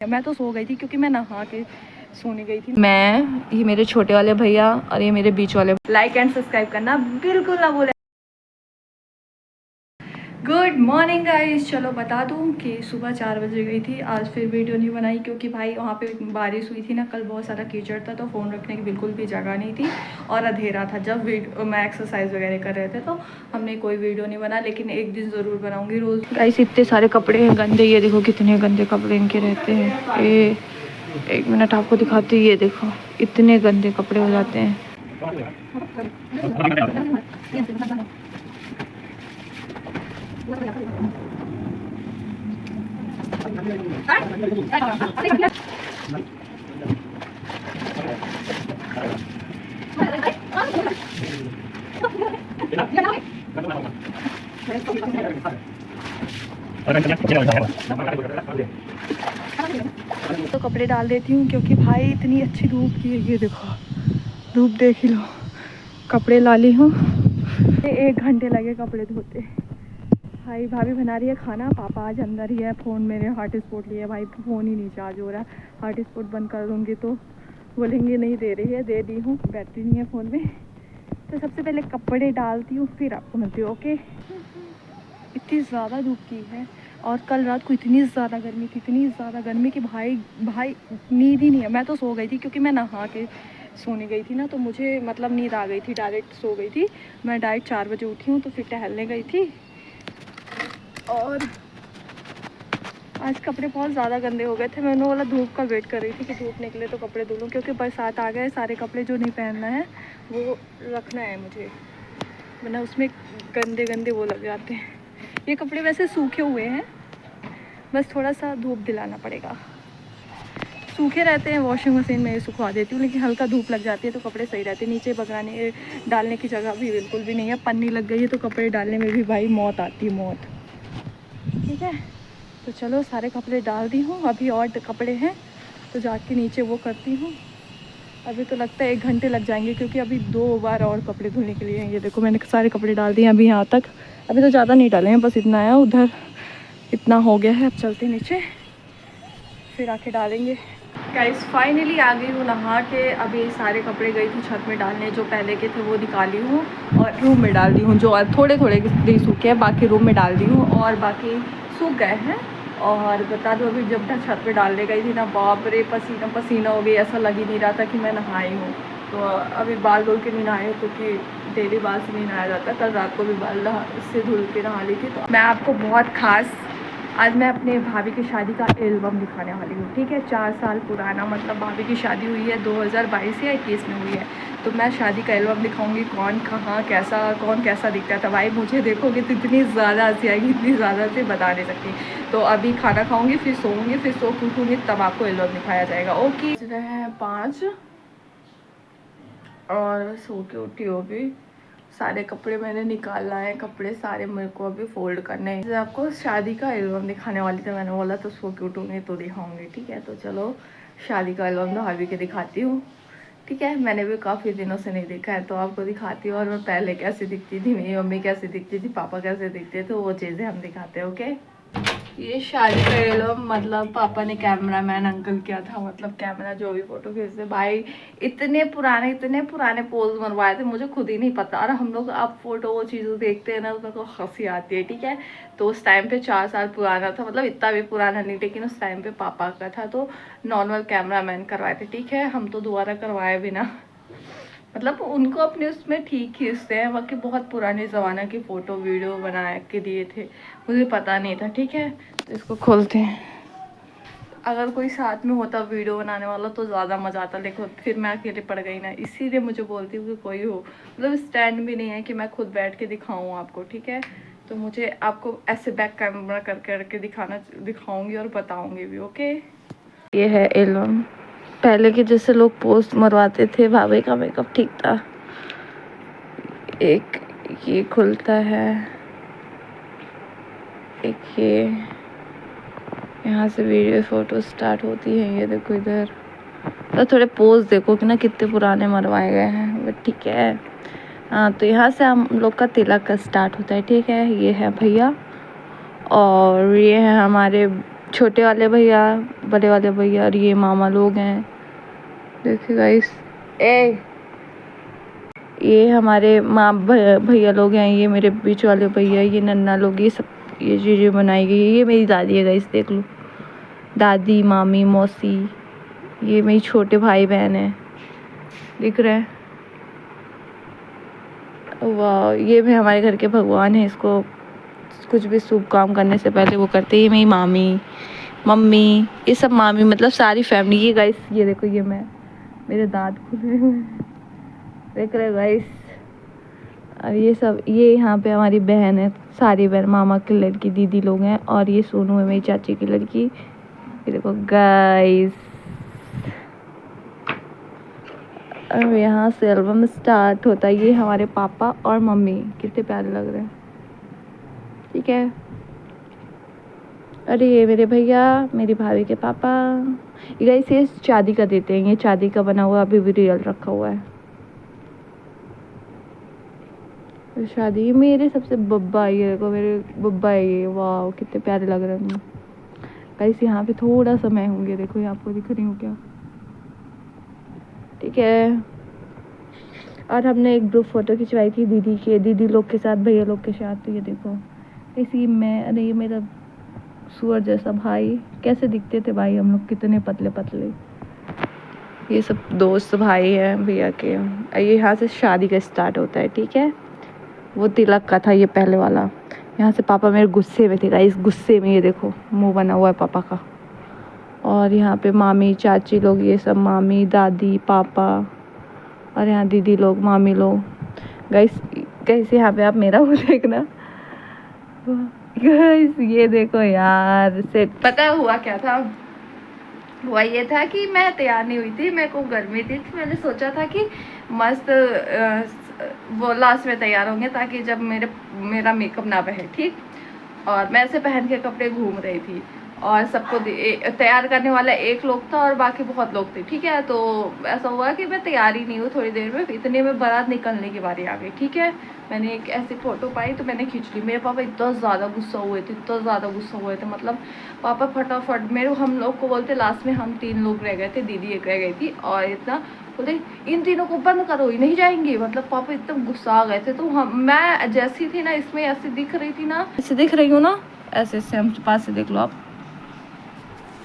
मैं तो सो गई थी क्योंकि मैं नहा के सोने गई थी। मैं, ये मेरे छोटे वाले भैया और ये मेरे बीच वाले। लाइक एंड सब्सक्राइब करना बिल्कुल ना भूलें। Good morning guys. चलो बता दूं कि सुबह 4 बजे गई थी। आज फिर वीडियो नहीं बनाई क्योंकि भाई वहाँ पे बारिश हुई थी ना, कल बहुत सारा कीचड़ था तो फ़ोन रखने की बिल्कुल भी जगह नहीं थी और अंधेरा था जब मैं एक्सरसाइज वगैरह कर रहे थे, तो हमने कोई वीडियो नहीं बना। लेकिन एक दिन ज़रूर बनाऊँगी रोज़। गाइस इतने सारे कपड़े हैं गंदे, ये देखो कितने गंदे कपड़े इनके रहते हैं। ये एक मिनट आपको दिखाती हूँ, ये देखो इतने गंदे कपड़े हो जाते हैं। तो कपड़े डाल देती हूँ क्योंकि भाई इतनी अच्छी धूप की है। ये देखो धूप देख ही लो। कपड़े ला ली हूँ, 1 घंटे लगे कपड़े धोते। भाई भाभी बना रही है खाना, पापा आज अंदर ही है। फ़ोन मेरे हॉटस्पॉट लिए भाई, फ़ोन ही नहीं चार्ज हो रहा है। हॉटस्पॉट बंद कर दूँगी तो बोलेंगे नहीं दे रही है। दे दी हूँ, बैटरी नहीं है फ़ोन में। तो सबसे पहले कपड़े डालती हूँ फिर आपको मिलती हूँ। ओके। इतनी ज़्यादा धूप की है और कल रात को इतनी ज़्यादा गर्मी थी, इतनी ज़्यादा गर्मी कि भाई नींद ही नहीं है। मैं तो सो गई थी क्योंकि मैं नहा के सोने गई थी ना, तो मुझे मतलब नींद आ गई थी, डायरेक्ट सो गई थी। मैं डायरेक्ट 4 बजे उठी हूँ तो फिर टहलने गई थी। और आज कपड़े बहुत ज़्यादा गंदे हो गए थे। मैंने बोला धूप का वेट कर रही थी कि धूप निकले तो कपड़े धो लूँ, क्योंकि बरसात आ गए। सारे कपड़े जो नहीं पहनना है वो रखना है मुझे, वरना उसमें गंदे गंदे वो लग जाते हैं। ये कपड़े वैसे सूखे हुए हैं, बस थोड़ा सा धूप दिलाना पड़ेगा। सूखे रहते हैं, वॉशिंग मशीन में सुखवा देती हूँ, लेकिन हल्का धूप लग जाती है तो कपड़े सही रहते हैं। नीचे बगराने डालने की जगह भी बिल्कुल भी नहीं है, पन्नी लग गई है तो कपड़े डालने में भी भाई मौत आती है, मौत। ठीक है, तो चलो सारे कपड़े डाल दी हूँ। अभी और कपड़े हैं तो जाके नीचे वो करती हूँ। अभी तो लगता है 1 घंटे लग जाएंगे क्योंकि अभी 2 बार और कपड़े धुलने के लिए हैं। ये देखो मैंने सारे कपड़े डाल दिए अभी यहाँ तक। अभी तो ज़्यादा नहीं डाले हैं, बस इतना है। उधर इतना हो गया है। अब चलते नीचे फिर आके डालेंगे। गाइस फाइनली आ गई हूँ नहा के। अभी सारे कपड़े गई थी छत में डालने, जो पहले के थे वो निकाली हूँ और रूम में डाल दी हूँ। जो थोड़े थोड़े नहीं सूखे हैं, बाकी रूम में डाल दी हूँ और बाकी सूख गए हैं। और बता दो अभी जब मैं छत पे डालने गई थी ना, बाप रे पसीना पसीना हो गई, ऐसा लग ही नहीं रहा था कि मैं नहाई हूँ। तो अभी बाल धुल के नहीं नहाई हूँ क्योंकि डेली बाल से नहीं नहाया जाता। कल रात को भी बाल से धुल के नहा ली थी। तो मैं आपको बहुत खास आज मैं अपने भाभी की शादी का एल्बम दिखाने वाली हूँ। ठीक है, 4 साल पुराना, मतलब भाभी की शादी हुई है 2022 या 21 में हुई है। तो मैं शादी का एल्बम दिखाऊंगी, कौन कहाँ कैसा कौन कैसा दिखता था। भाई मुझे देखोगे तो इतनी ज़्यादा हंसी आएगी, इतनी ज़्यादा से बता नहीं सकती। तो अभी खाना खाऊंगी, फिर सोऊंगी, फिर सो के उठूँगी, तब आपको एल्बम दिखाया जाएगा। ओके। बज रहे हैं 5 और सो के उठी होगी। सारे कपड़े मैंने निकालना है, कपड़े सारे मेरे को अभी फोल्ड करने हैं। आपको शादी का एल्बम दिखाने वाली थी, मैंने बोला तो सो के उठूँगी तो दिखाऊंगी। ठीक है, तो चलो शादी का एल्बम तो भाभी के दिखाती हूँ। ठीक है, मैंने भी काफ़ी दिनों से नहीं देखा है तो आपको दिखाती हूँ। और मैं पहले कैसे दिखती थी, मेरी मम्मी कैसे दिखती थी, पापा कैसे दिखते थे, वो चीज़ें हम दिखाते हैं। ओके। ये शादी का एल्बम मतलब पापा ने कैमरामैन अंकल किया था, मतलब कैमरा जो भी फोटो खींचते भाई इतने पुराने पोज मरवाए थे, मुझे खुद ही नहीं पता। और हम लोग अब फोटो वो चीज़ें देखते हैं ना, उसमें तो हंसी आती है। ठीक है, तो उस टाइम पे 4 साल पुराना था, मतलब इतना भी पुराना नहीं, लेकिन उस टाइम पे पापा का था तो नॉर्मल कैमरामैन करवाए थे। ठीक है, हम तो दोबारा करवाए बिना, मतलब उनको अपने उसमें ठीक खींचते हैं। बाकी बहुत पुराने ज़माने की फ़ोटो वीडियो बना के दिए थे, मुझे पता नहीं था। ठीक है, तो इसको खोलते हैं। अगर कोई साथ में होता वीडियो बनाने वाला तो ज़्यादा मज़ा आता, लेकिन फिर मैं अकेले पड़ गई ना, इसीलिए मुझे बोलती हूँ कि कोई हो। मतलब स्टैंड भी नहीं है कि मैं खुद बैठ के दिखाऊँ आपको। ठीक है, तो मुझे आपको ऐसे बैक कैमरा करके दिखाऊँगी और बताऊँगी भी। ओके। ये है एल्बम, पहले के जैसे लोग पोस्ट मरवाते थे। भाभी का मेकअप ठीक था। एक ये खुलता है, एक ये यहाँ से वीडियो फोटो स्टार्ट होती है। ये देखो इधर तो थोड़े पोज देखो कि ना कितने पुराने मरवाए गए हैं, बट ठीक है। हाँ, तो यहाँ से हम लोग का तिलक का स्टार्ट होता है। ठीक है, ये है भैया और ये है हमारे छोटे वाले भैया, बड़े वाले भैया, और ये मामा लोग हैं। देखिए गाइस, ये हमारे माँ भैया लोग हैं, ये मेरे बीच वाले भैया, ये नन्ना लोग, ये सब ये चीज़ें बनाई गई है। ये मेरी दादी है गाइस, देख लो, दादी, मामी, मौसी, ये मेरी छोटे भाई बहन है, दिख रहे हैं। वाह, ये भी हमारे घर के भगवान है, इसको कुछ भी शुभ काम करने से पहले वो करते हैं। ये मेरी मामी, मम्मी, ये सब मामी मतलब सारी फैमिली। ये गाइस, ये देखो, ये मैं, मेरे दांत खुले हुए देख रहे गाइस। और ये सब, ये यहाँ पे हमारी बहन है, सारी बहन, मामा की लड़की, दीदी लोग हैं, और ये सोनू है, मेरी चाची की लड़की। ये देखो गाइस, अब यहाँ से एल्बम स्टार्ट होता है। ये हमारे पापा और मम्मी कितने प्यारे लग रहे हैं, ठीक है। अरे ये मेरे भैया, मेरी भाभी के पापा। ये गाइस, ये चांदी का देते हैं, ये चांदी का बना हुआ, अभी भी रियल रखा हुआ है। शादी मेरे सबसे बब्बा, ये देखो मेरे बब्बा है ये, वाह कितने प्यारे लग रहे हैं गाइस। यहाँ पे थोड़ा सा मैं होंगे, देखो ये आपको दिख रही हूँ क्या, ठीक है। और हमने एक ग्रुप फोटो खिंचवाई थी दीदी लोग के साथ, भैया लोग के साथ। तो ये देखो, इसी में, अरे ये मेरा सूअर जैसा भाई, कैसे दिखते थे भाई हम लोग, कितने पतले पतले। ये सब दोस्त भाई हैं भैया के। ये यहाँ से शादी का स्टार्ट होता है, ठीक है। वो तिलक का था ये पहले वाला। यहाँ से पापा मेरे गुस्से में थे गाइस, गुस्से में, ये देखो मुंह बना हुआ है पापा का। और यहाँ पे मामी, चाची लोग, ये सब मामी, दादी, पापा, और यहाँ दीदी लोग, मामी लोग। गाइस गाइस, यहाँ पे आप मेरा वो देखना गाइस, ये देखो यार, सेट। पता हुआ क्या था, हुआ ये था कि मैं तैयार नहीं हुई थी, मेरे को गर्मी थी, तो मैंने सोचा था कि मस्त वो लास्ट में तैयार होंगे, ताकि जब मेरा मेकअप ना बहे, ठीक। और मैं ऐसे पहन के कपड़े घूम रही थी, और सबको तैयार करने वाला एक लोग था और बाकी बहुत लोग थे, ठीक है। तो ऐसा हुआ कि मैं तैयार ही नहीं हूँ, थोड़ी देर में इतने में बारात निकलने की बारी आ गई, ठीक है। मैंने एक ऐसी फ़ोटो पाई तो मैंने खींच ली। मेरे पापा इतना ज़्यादा गुस्सा हुए थे, इतना ज़्यादा गुस्सा हुए थे, मतलब पापा फटाफट मेरे, हम लोग को बोलते, लास्ट में हम 3 लोग रह गए थे, दीदी एक रह गई थी, और इतना बोलते इन तीनों को बंद करो, ही नहीं जाएंगी। मतलब पापा एकदम गुस्सा आ गए थे। तो मैं जैसी थी ना, इसमें ऐसे दिख रही थी ना, ऐसे दिख रही हूँ ना, ऐसे ऐसे, हम पास से देख लो आप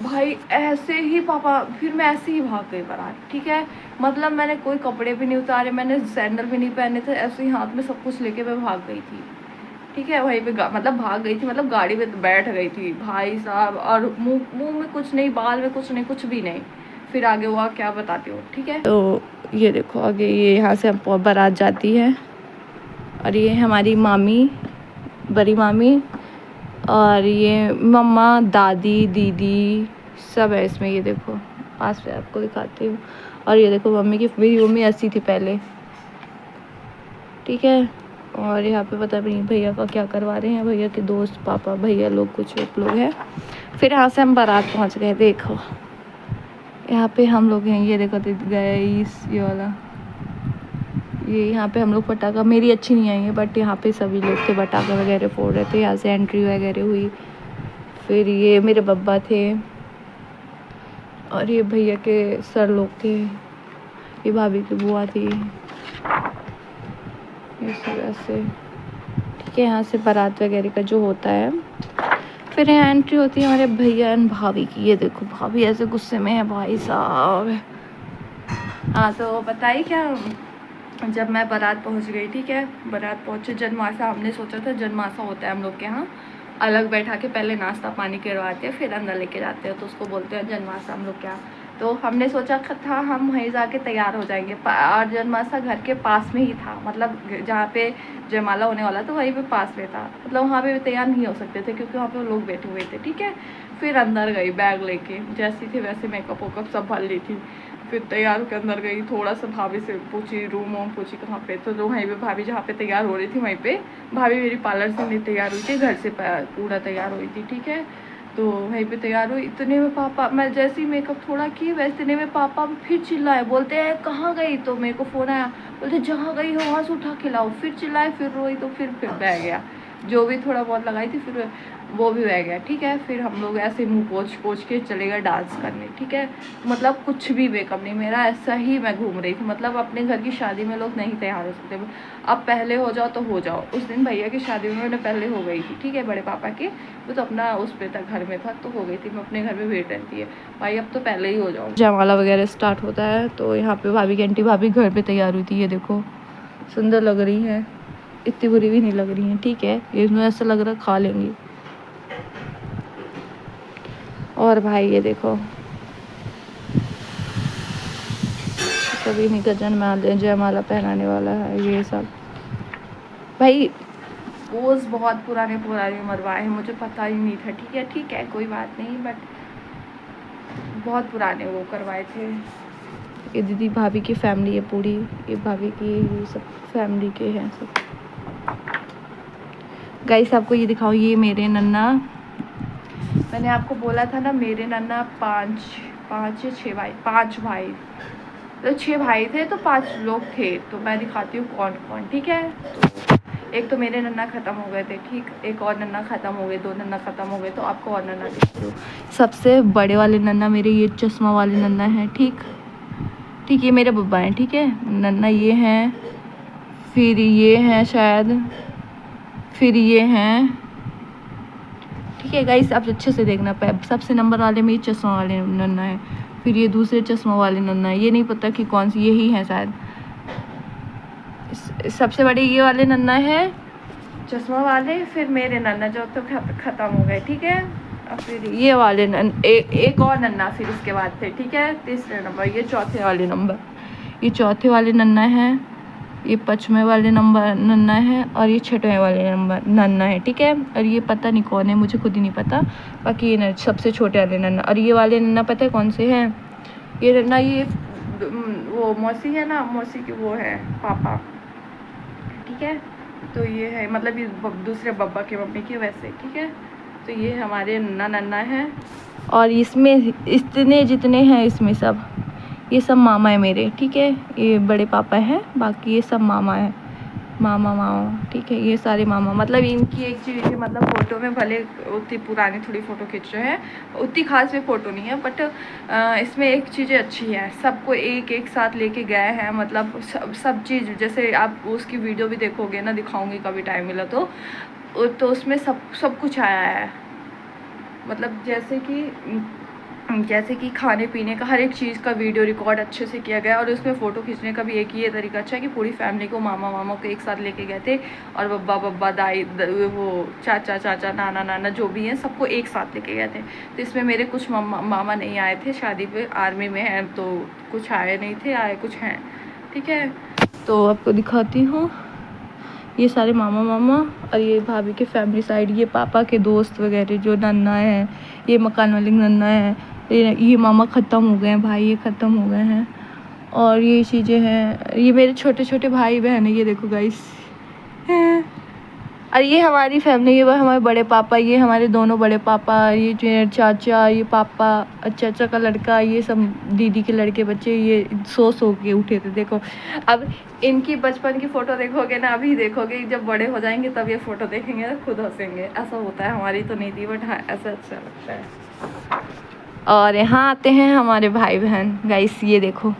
भाई, ऐसे ही पापा, फिर मैं ऐसे ही भाग गई बारात, ठीक है। मतलब मैंने कोई कपड़े भी नहीं उतारे, मैंने सैंडल भी नहीं पहने थे, ऐसे ही हाथ में सब कुछ लेके मैं भाग गई थी, ठीक है। वहीं पे मतलब भाग गई थी, मतलब गाड़ी में बैठ गई थी भाई साहब। और मुंह में कुछ नहीं, बाल में कुछ नहीं, कुछ भी नहीं। फिर आगे हुआ क्या बताती हूँ, ठीक है। तो ये देखो आगे, ये यहाँ से हम बारात जाती है, और ये हमारी मामी, बड़ी मामी, और ये मम्मा, दादी, दीदी सब है इसमें। ये देखो पास से आपको दिखाती हूँ। और ये देखो मम्मी की, मेरी मम्मी ऐसी थी पहले, ठीक है। और यहाँ पे पता नहीं भैया का क्या करवा रहे हैं, भैया के दोस्त, पापा, भैया लोग, कुछ लोग हैं। फिर यहाँ से हम बारात पहुँच गए। देखो यहाँ पे हम लोग हैं, ये देखो गए ये वाला, ये यहाँ पे हम लोग पटाखा, मेरी अच्छी नहीं आई है, बट यहाँ पे सभी लोग थे, पटाखा वगैरह फोड़ रहे थे। यहाँ से एंट्री वगैरह हुई। फिर ये मेरे बब्बा थे, और ये भैया के सर लोग थे, ये भाभी की बुआ थी, ये सब ऐसे, ठीक है। यहाँ से बारात वगैरह का जो होता है, फिर यहाँ एंट्री होती है हमारे भैया एंड भाभी की। ये देखो भाभी ऐसे गुस्से में है भाई साहब। हाँ तो बताइए क्या, जब मैं बारात पहुंच गई, ठीक है, बारात पहुंचे, जनमासा, हमने सोचा था जनमासा होता है हम लोग के यहाँ, अलग बैठा के पहले नाश्ता पानी करवाते हैं, फिर अंदर लेके जाते हैं, तो उसको बोलते हैं जनमासा हम लोग के यहाँ। तो हमने सोचा था हम वहीं जाके तैयार हो जाएंगे, और जनमासा घर के पास में ही था, मतलब जहाँ पे जयमाला होने वाला था वहीं पे पास में था, मतलब वहाँ पे तैयार नहीं हो सकते थे क्योंकि वहाँ पे लोग बैठे हुए थे, ठीक है। फिर अंदर गई बैग लेके, जैसी थी वैसे मेकअप वेकअप सब भर ली थी। फिर तैयार होकर अंदर गई, थोड़ा सा भाभी से पूछी, रूम वूम पूछी कहाँ पे, तो जो वहीं पे भाभी जहाँ पे तैयार हो रही थी वहीं पे भाभी मेरी पार्लर से नहीं तैयार हुई थी, घर से पूरा तैयार हुई थी, ठीक है। तो वहीं पे तैयार हुई, इतने में पापा, मैं जैसे ही मेकअप थोड़ा की वैसे इतने में पापा फिर चिल्लाए, बोलते हैं कहाँ गई। तो मेरे को फ़ोन आया, बोलते जहाँ गई हो वहाँ से उठा के लाओ। फिर चिल्लाए, फिर रोई, तो फिर बह गया, जो भी थोड़ा बहुत लगाई थी। फिर वो भी रह गया, ठीक है। फिर हम लोग ऐसे मुंह पोछ के चले गए डांस करने, ठीक है। मतलब कुछ भी मेकअप नहीं, मेरा ऐसा ही मैं घूम रही थी। मतलब अपने घर की शादी में लोग नहीं तैयार हो सकते, अब पहले हो जाओ तो हो जाओ। उस दिन भैया की शादी में मैंने पहले हो गई थी, ठीक है, बड़े पापा की। वो तो अपना उस पे तक घर में था तो हो गई थी, मैं अपने घर में वेट रहती है भाई, अब तो पहले ही हो जाओ। जयमाला वगैरह स्टार्ट होता है तो यहाँ पे भाभी की आंटी भाभी घर पे तैयार हुई थी, ये देखो सुंदर लग रही है, इतनी बुरी भी नहीं लग रही है, ठीक है। इसमें ऐसा लग रहा है खा लेंगी। और भाई ये देखो सभी नहीं गजन माल जयमाला पहनाने वाला है ये सब। भाई पोज बहुत पुराने मरवाए हैं, मुझे पता ही नहीं था, ठीक है कोई बात नहीं, बट बहुत पुराने वो करवाए थे। ये दीदी भाभी की फैमिली है पूरी, ये भाभी की ये सब फैमिली के हैं सब। गाइस आपको ये दिखाओ, ये मेरे नन्ना, मैंने आपको बोला था ना मेरे नन्ना पाँच या 6 भाई, 5 भाई, तो 6 भाई थे तो 5 लोग थे। तो मैं दिखाती हूँ कौन कौन, ठीक है। तो एक तो मेरे नन्ना ख़त्म हो गए थे, ठीक, एक और नन्ना ख़त्म हो गए, 2 नन्ना ख़त्म हो गए, तो आपको और नन्ना दिखाती हूँ। सबसे बड़े वाले नन्ना मेरे ये चश्मा वाले नन्ना हैं, ठीक, ये मेरे बब्बा हैं, ठीक है। नन्ना ये हैं, फिर ये हैं शायद, फिर ये हैं, ठीक है गाइस आप अच्छे से देखना पाए। सबसे नंबर वाले में ये चश्मा वाले नन्ना है, फिर ये दूसरे चश्मा वाले नन्ना है, ये नहीं पता कि कौन सी, यही है शायद। सबसे बड़े ये वाले नन्ना है चश्मा वाले, फिर मेरे नन्ना जो तो ख़त्म हो गए, ठीक है। और फिर ये वाले एक और नन्ना फिर उसके बाद थे, ठीक है, तीसरे नंबर, ये चौथे वाले नंबर, ये चौथे वाले नन्ना है, ये 5वें वाले नंबर नन्ना है, और ये 6वें वाले नंबर नन्ना है, ठीक है। और ये पता नहीं कौन है, मुझे खुद ही नहीं पता। बाकी ये सबसे छोटे वाले नन्ना, और ये वाले नन्ना पता है कौन से हैं, ये नन्ना ये वो मौसी है ना, मौसी के वो है पापा, ठीक है। तो ये है मतलब ये दूसरे बब्बा के मम्मी के वैसे, ठीक है। तो ये हमारे नन्ना है, और इसमें इतने जितने हैं इसमें सब, ये सब मामा है मेरे, ठीक है। ये बड़े पापा हैं, बाकी ये सब मामा है, मामा, ठीक है। ये सारे मामा, मतलब इनकी एक चीज़ है, मतलब फ़ोटो में भले उतनी पुरानी थोड़ी फ़ोटो खींच रहे हैं, उतनी खास भी फ़ोटो नहीं है, बट इसमें एक चीज़ें अच्छी है, सबको एक साथ लेके गए हैं। मतलब सब चीज़, जैसे आप उसकी वीडियो भी देखोगे ना, दिखाऊंगी कभी टाइम मिला तो उसमें सब कुछ आया है। मतलब जैसे कि खाने पीने का हर एक चीज़ का वीडियो रिकॉर्ड अच्छे से किया गया, और उसमें फ़ोटो खींचने का भी एक ही ये तरीका अच्छा है कि पूरी फैमिली को, मामा को एक साथ लेके गए थे, और बब्बा दाई वो चाचा नाना जो भी हैं सबको एक साथ लेके गए थे। तो इसमें मेरे कुछ मामा नहीं आए थे, शादी पे आर्मी में हैं, तो कुछ आए नहीं थे, आए कुछ हैं, ठीक है। तो आपको दिखाती हूँ, ये सारे मामा, और ये भाभी के फैमिली साइड, ये पापा के दोस्त वगैरह जो नन्ना है, ये मकान वाले नन्ना है, ये मामा ख़त्म हो गए हैं, भाई ये ख़त्म हो गए हैं, और ये चीज़ें हैं। ये मेरे छोटे छोटे भाई बहन है, ये देखो गाइस, और ये हमारी फैमिली, ये हमारे बड़े पापा, ये हमारे दोनों बड़े पापा, ये जो चाचा, ये पापा, चाचा का लड़का, ये सब दीदी के लड़के बच्चे, ये सो के उठे थे। देखो अब इनकी बचपन की फ़ोटो देखोगे ना, अभी देखोगे, जब बड़े हो जाएंगे तब ये फ़ोटो देखेंगे तो खुद हंसेंगे। ऐसा होता है, हमारी तो नहीं थी, बट हाँ ऐसा अच्छा लगता है। और यहाँ आते हैं हमारे भाई बहन गाइस, ये देखो,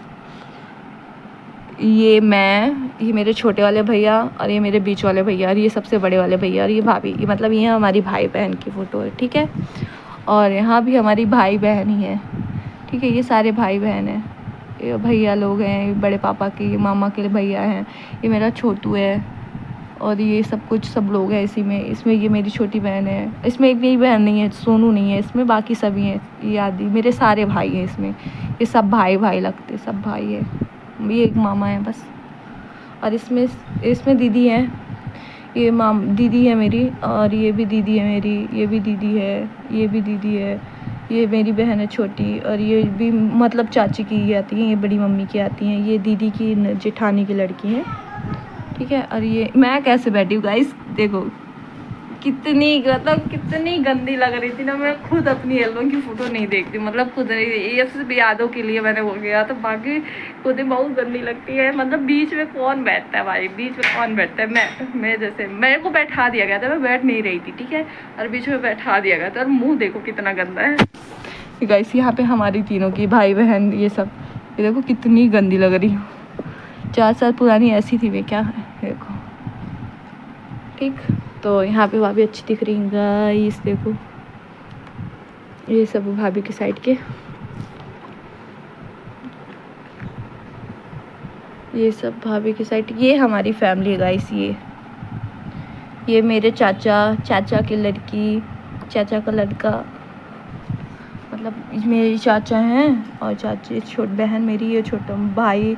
ये मेरे छोटे वाले भैया, और ये मेरे बीच वाले भैया, और ये सबसे बड़े वाले भैया, और ये भाभी, ये मतलब ये हमारी भाई बहन की फ़ोटो है, ठीक है। और यहाँ भी हमारी भाई बहन ही है, ठीक है। ये सारे भाई बहन हैं, ये भैया लोग हैं, बड़े पापा के, ये मामा के भैया हैं, ये मेरा छोटू है, और ये सब लोग हैं इसमें ये मेरी छोटी बहन है, इसमें एक मेरी बहन नहीं है, सोनू नहीं है इसमें, बाकी सभी हैं, ये आदि मेरे सारे भाई हैं इसमें, ये सब भाई लगते, सब भाई है, ये एक मामा है बस। और इसमें दीदी है, ये दीदी है मेरी, और ये भी दीदी है मेरी, ये भी दीदी है, ये भी दीदी है, ये मेरी बहन है छोटी, और ये भी मतलब चाची की आती हैं, ये बड़ी मम्मी की आती हैं, ये दीदी की जेठानी की लड़की हैं, ठीक है। और ये मैं कैसे बैठी हूँ गाइस, देखो कितनी मतलब कितनी गंदी लग रही थी ना, मैं खुद अपनी एल्बम की फ़ोटो नहीं देखती, मतलब खुद नहीं, ये सिर्फ यादों के लिए मैंने हो गया, तो बाकी खुद ही बहुत गंदी लगती है। मतलब बीच में कौन बैठता है भाई, बीच में कौन बैठता है। मैं जैसे मेरे को बैठा दिया गया था, मैं बैठ नहीं रही थी, ठीक है, और बीच में बैठा दिया गया था, और मुँह देखो कितना गंदा है। गाइस यहाँ पे हमारी तीनों की भाई बहन ये सब, ये देखो कितनी गंदी लग रही हूँ। 4 साल पुरानी ऐसी थी वे, क्या है देखो, ठीक। तो यहाँ पे भाभी अच्छी दिख रही है गाइस, देखो ये सब भाभी की साइड के, ये सब भाभी की साइड, ये हमारी फैमिली है गाइस। ये मेरे चाचा की लड़की, चाचा का लड़का, मतलब मेरी चाचा हैं, और चाची छोटी बहन मेरी, ये छोटा भाई,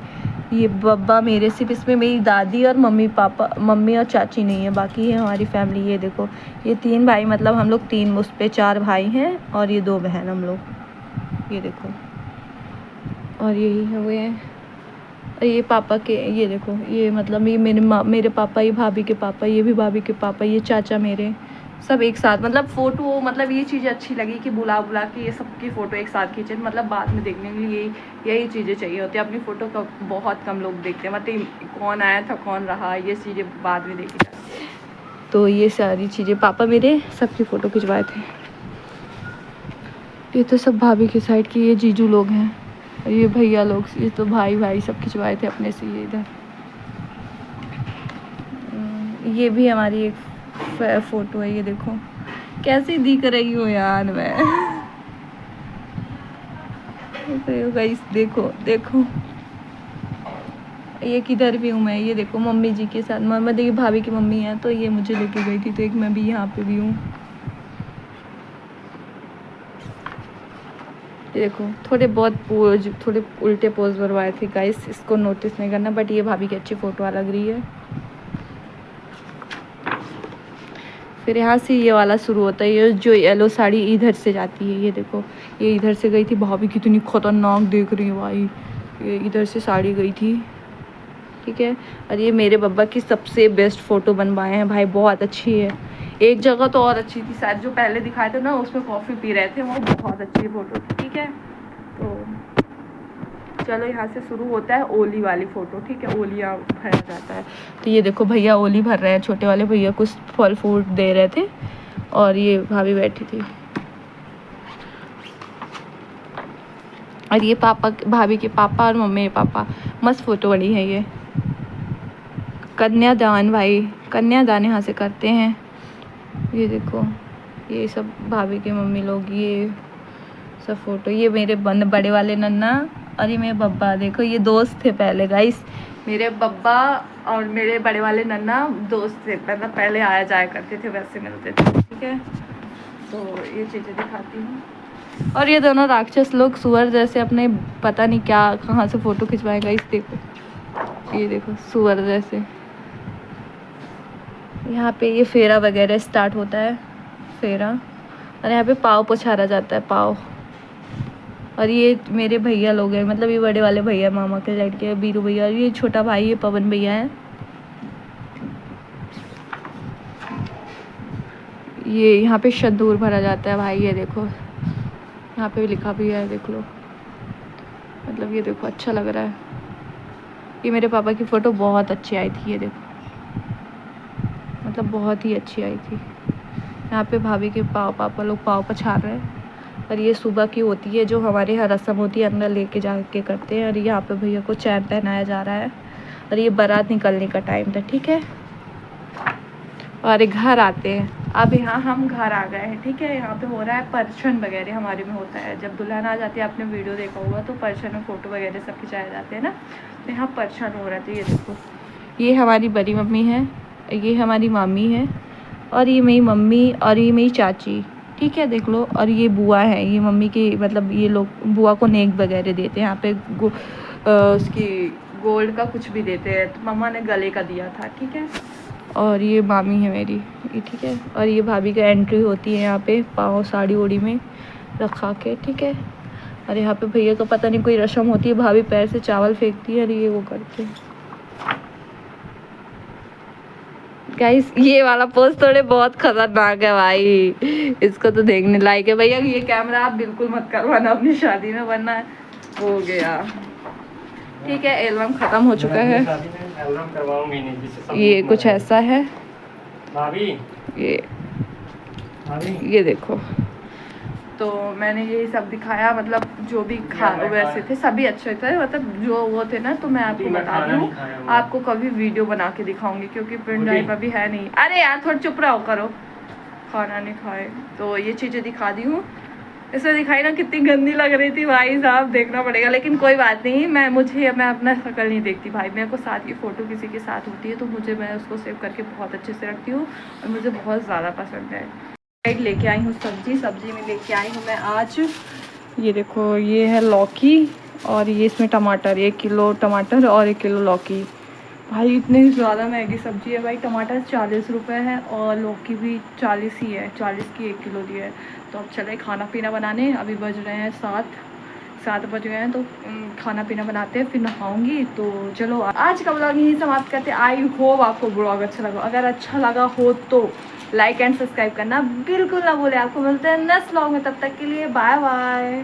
ये बब्बा मेरे, सिर्फ इसमें मेरी दादी और मम्मी और चाची नहीं है, बाकी है हमारी फैमिली। ये देखो ये 3 भाई, मतलब हम लोग 3, उस पे 4 भाई हैं और ये 2 बहन हम लोग, ये देखो। और यही हुए हैं, और ये पापा के, ये देखो ये मतलब ये मेरे पापा, ये भाभी के पापा, ये भी भाभी के पापा, ये चाचा मेरे, सब एक साथ। मतलब फ़ोटो, मतलब ये चीज़ें अच्छी लगी कि बुला के ये सबकी फ़ोटो एक साथ खींचे, मतलब बाद में देखने के लिए यही चीज़ें चाहिए होती है। अपनी फ़ोटो का बहुत कम लोग देखते हैं, मतलब कौन आया था कौन रहा, ये चीज़ें बाद में देखी जाती है। तो ये सारी चीज़ें पापा मेरे सबकी फ़ोटो खिंचवाए थे। ये तो सब भाभी की साइड की, ये जीजू लोग हैं, ये भैया लोग, ये तो भाई सब खिंचवाए थे अपने से। ये इधर ये भी हमारी एक फ़ोटो है, ये देखो कैसे दिख रही हो यार मैं। तो गाइस देखो ये किधर भी हूँ मैं, ये देखो मम्मी जी के साथ, मम्मा देखिए भाभी की मम्मी है, तो ये मुझे लेके गई थी, तो एक मैं भी यहाँ पे भी हूँ। ये देखो थोड़े बहुत पोज, थोड़े उल्टे पोज बनवाए थे गाइस, इसको नोटिस नहीं करना, बट ये भाभी की अच्छी फ़ोटो लग रही है। फिर यहाँ से ये वाला शुरू होता है, ये जो येलो साड़ी इधर से जाती है, ये देखो ये इधर से गई थी, भाभी कितनी खतरनाक देख रही है भाई, ये इधर से साड़ी गई थी, ठीक है। और ये मेरे बब्बा की सबसे बेस्ट फ़ोटो बनवाए हैं भाई, बहुत अच्छी है। एक जगह तो और अच्छी थी शायद, जो पहले दिखाए थे ना, उसमें कॉफ़ी पी रहे थे, वो बहुत अच्छी फ़ोटो थी, ठीक है। तो चलो यहाँ से शुरू होता है ओली वाली फ़ोटो, ठीक है, ओलियाँ भरा जाता है। तो ये देखो भैया ओली भर रहे हैं, छोटे वाले भैया कुछ फल फ्रूट दे रहे थे, और ये भाभी बैठी थी, और ये पापा, भाभी के पापा और मम्मी के पापा, मस्त फ़ोटो बनी है। ये कन्यादान भाई, कन्यादान यहाँ से करते हैं। ये देखो ये सब भाभी के मम्मी लोग, ये सब फ़ोटो, ये मेरे बड़े वाले नन्ना, और ये मेरे बब्बा, देखो ये दोस्त थे पहले गाइस, मेरे बब्बा और मेरे बड़े वाले नन्ना दोस्त थे, मतलब पहले आया जाया करते थे, वैसे मिलते थे, ठीक है। तो ये चीज़ें दिखाती हूँ। और ये दोनों राक्षस लोग सुअर जैसे अपने पता नहीं क्या कहाँ से फ़ोटो खिंचवाए गाइस, देखो ये देखो सुअर जैसे। यहाँ पे ये फेरा वगैरह स्टार्ट होता है, फेरा, और यहाँ पे पाव पछारा जाता है, पाव। और ये मेरे भैया लोग हैं, मतलब ये बड़े वाले भैया मामा के साइड के, बीरू भैया, और ये छोटा भाई ये पवन भैया है। ये यहाँ पे शंदूर भरा जाता है भाई, ये देखो यहाँ पे लिखा भी है, देख लो, मतलब ये देखो अच्छा लग रहा है। ये मेरे पापा की फ़ोटो बहुत अच्छी आई थी, ये देखो मतलब बहुत ही अच्छी आई थी। यहाँ पे भाभी के पापा लोग पाव पछाड़ रहे हैं, और ये सुबह की होती है जो हमारे यहाँ रस्म होती है, अंदर लेके जाके करते हैं। और यहाँ पे भैया को चैन पहनाया जा रहा है, और ये बारात निकलने का टाइम था, ठीक है। और घर आते हैं, अब यहाँ हम घर आ गए हैं, ठीक है। यहाँ पे हो रहा है परछन वगैरह, हमारे में होता है जब दुल्हन आ जाती है, आपने वीडियो देखा होगा, तो परछन में फ़ोटो वगैरह सब खिंचाए जाते हैं ना, तो यहाँ परछन हो रहा था। ये देखो ये हमारी बड़ी मम्मी है, ये हमारी मामी है, और ये मेरी मम्मी, और ये मेरी चाची, ठीक है, देख लो। और ये बुआ है, ये मम्मी की, मतलब ये लोग बुआ को नेक वगैरह देते हैं, यहाँ पे उसकी गोल्ड का कुछ भी देते हैं, तो मम्मा ने गले का दिया था, ठीक है। और ये मामी है मेरी, ये ठीक है। और ये भाभी का एंट्री होती है यहाँ पे, पाँव साड़ी ओड़ी में रखा के, ठीक है। और यहाँ पे भैया का पता नहीं कोई रस्म होती है, भाभी पैर से चावल फेंकती है, और ये वो करते हैं। गाइस ये वाला पोज थोड़े बहुत खतरनाक है भाई, इसको तो देखने लायक है। भैया ये कैमरा आप बिल्कुल मत करवाना अपनी शादी में, वरना हो गया। ठीक है, एल्बम खत्म हो चुका है। एल्बम करवाऊंगी नहीं, जिससे ये कुछ ऐसा है भाभी, ये देखो। तो मैंने यही सब दिखाया, मतलब जो भी वैसे थे सभी अच्छे थे, मतलब जो वो थे ना, तो मैं आपको बता रही हूँ। आपको कभी वीडियो बना के दिखाऊंगी, क्योंकि पेन ड्राइव अभी है नहीं। अरे यार थोड़ा चुप रहो करो, खाना नहीं खाए। तो ये चीज़ें दिखा दी हूँ। इसमें दिखाई ना कितनी गंदी लग रही थी भाई साहब, देखना पड़ेगा, लेकिन कोई बात नहीं। मैं अपना शक्ल नहीं देखती भाई, मेरे को साथ की फ़ोटो किसी के साथ होती है तो मैं उसको सेव करके बहुत अच्छे से रखती हूँ, और मुझे बहुत ज़्यादा पसंद है। लेके आई हूँ सब्जी में लेके आई हूँ मैं आज, ये देखो, ये है लौकी, और ये इसमें टमाटर, 1 किलो टमाटर और 1 किलो लौकी। भाई इतनी ज़्यादा महंगी सब्जी है भाई, टमाटर 40 रुपये है और लौकी भी 40 ही है, 40 की 1 किलो दी है। तो अब चले खाना पीना बनाने, अभी बज रहे हैं 7 बज गए हैं, तो खाना पीना बनाते हैं, फिर नहाऊंगी। तो चलो आज का ब्लॉग यही समाप्त करते हैं। आई होप आपको ब्लॉग अच्छा लगा, अगर अच्छा लगा हो तो लाइक एंड सब्सक्राइब करना बिल्कुल ना भूले। आपको मिलते हैं नेक्स्ट ब्लॉग में, तब तक के लिए बाय बाय।